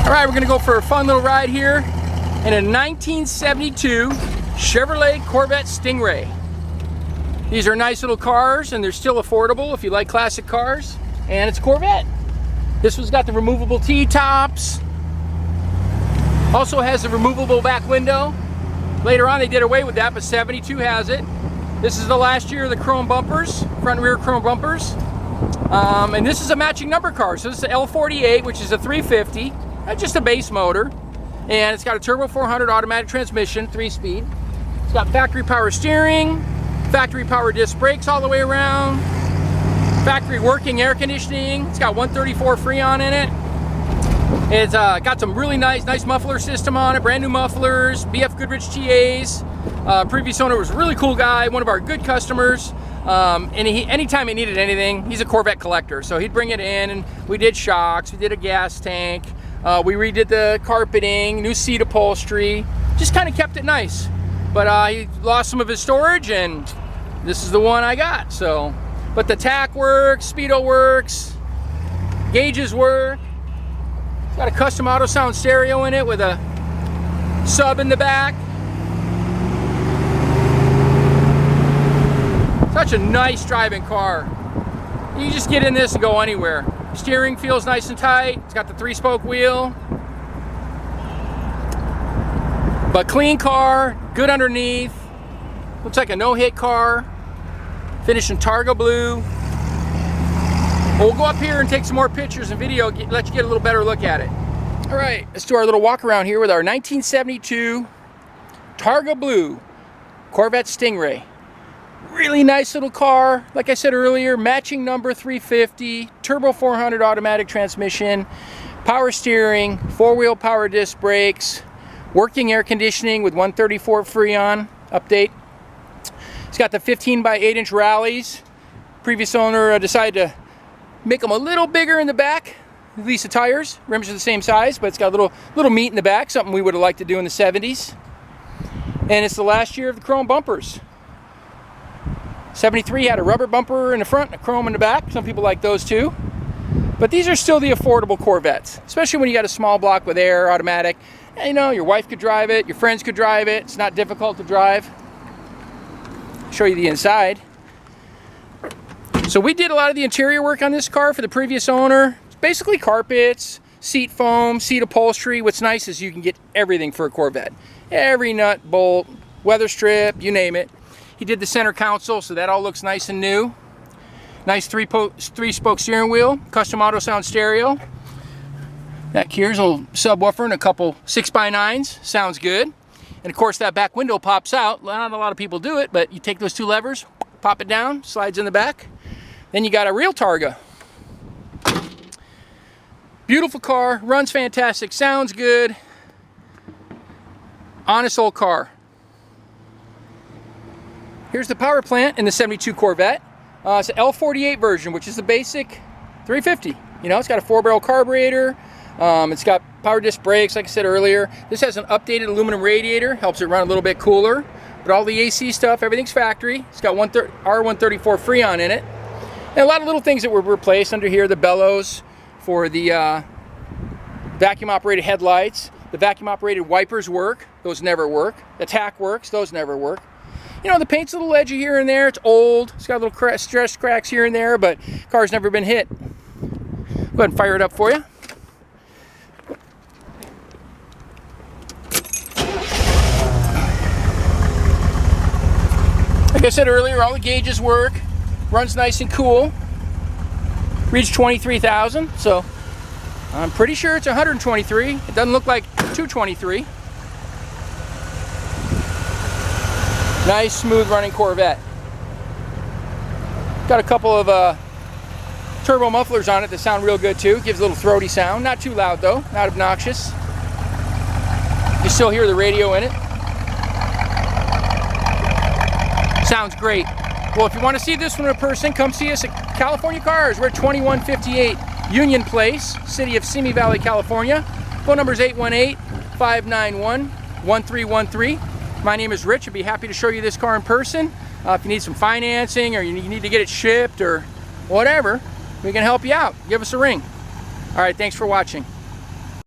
Alright, we're going to go for a fun little ride here in a 1972 Chevrolet Corvette Stingray. These are nice little cars and they're still affordable if you like classic cars. And it's a Corvette. This one's got the removable T-tops. Also has a removable back window. Later on they did away with that, but 72 has it. This is the last year of the chrome bumpers, front and rear chrome bumpers. And this is a matching number car. So this is an L48, which is a 350. Just a base motor, and it's got a turbo 400 automatic transmission, 3-speed. It's got factory power steering, factory power disc brakes all the way around, factory working air conditioning. It's got 134 Freon in it. It's got some really nice muffler system on it, brand new mufflers, BF Goodrich TAs. Previous owner was a really cool guy, one of our good customers. And anytime he needed anything, he's a Corvette collector, so he'd bring it in, and we did shocks, we did a gas tank. We redid the carpeting, new seat upholstery, just kind of kept it nice. But he lost some of his storage, and this is the one I got. So, but the tack works, speedo works, gauges work. It's got a custom auto sound stereo in it with a sub in the back. Such a nice driving car. You just get in this and go anywhere. Steering feels nice and tight. It's got the 3-spoke wheel. But clean car, good underneath. Looks like a no-hit car. Finished in Targa Blue. Well, we'll go up here and take some more pictures and video, let you get a little better look at it. All right, let's do our little walk around here with our 1972 Targa Blue Corvette Stingray. Really nice little car, like I said earlier, matching number 350, turbo 400 automatic transmission, power steering, 4-wheel power disc brakes, working air conditioning with 134 Freon update. It's got the 15 by 8 inch rallies. Previous owner decided to make them a little bigger in the back, at least the tires. Rims are the same size, but it's got a little meat in the back, something we would have liked to do in the 70s. And it's the last year of the chrome bumpers. 73 had a rubber bumper in the front and a chrome in the back. Some people like those too. But these are still the affordable Corvettes, especially when you got a small block with air, automatic. And, you know, your wife could drive it, your friends could drive it. It's not difficult to drive. Show you the inside. So we did a lot of the interior work on this car for the previous owner. It's basically carpets, seat foam, seat upholstery. What's nice is you can get everything for a Corvette. Every nut, bolt, weather strip, you name it. He did the center console, so that all looks nice and new. Nice 3-spoke steering wheel, custom auto sound stereo. Back here's a little subwoofer and a couple 6x9s. Sounds good. And of course that back window pops out. Not a lot of people do it, but you take those 2 levers, pop it down, slides in the back. Then you got a real Targa. Beautiful car, runs fantastic, sounds good. Honest old car. Here's the power plant in the 72 Corvette. It's an L48 version, which is the basic 350. You know, it's got a 4-barrel carburetor. It's got power disc brakes, like I said earlier. This has an updated aluminum radiator, helps it run a little bit cooler. But all the AC stuff, everything's factory. It's got R134 Freon in it. And a lot of little things that were replaced under here. The bellows for the vacuum-operated headlights. The vacuum-operated wipers work. Those never work. The tack works. Those never work. You know, the paint's a little edgy here and there. It's old. It's got little stress cracks here and there, but the car's never been hit. Go ahead and fire it up for you. Like I said earlier, all the gauges work. Runs nice and cool. Reached 23,000, so I'm pretty sure it's 123. It doesn't look like 223. Nice, smooth running Corvette. Got a couple of turbo mufflers on it that sound real good too. Gives a little throaty sound. Not too loud though, not obnoxious. You still hear the radio in it. Sounds great. Well, if you want to see this one in person, come see us at California Cars. We're at 2158 Union Place, city of Simi Valley, California. Phone number is 818-591-1313. My name is Rich. I'd be happy to show you this car in person. If you need some financing or you need to get it shipped or whatever, we can help you out. Give us a ring. All right, thanks for watching.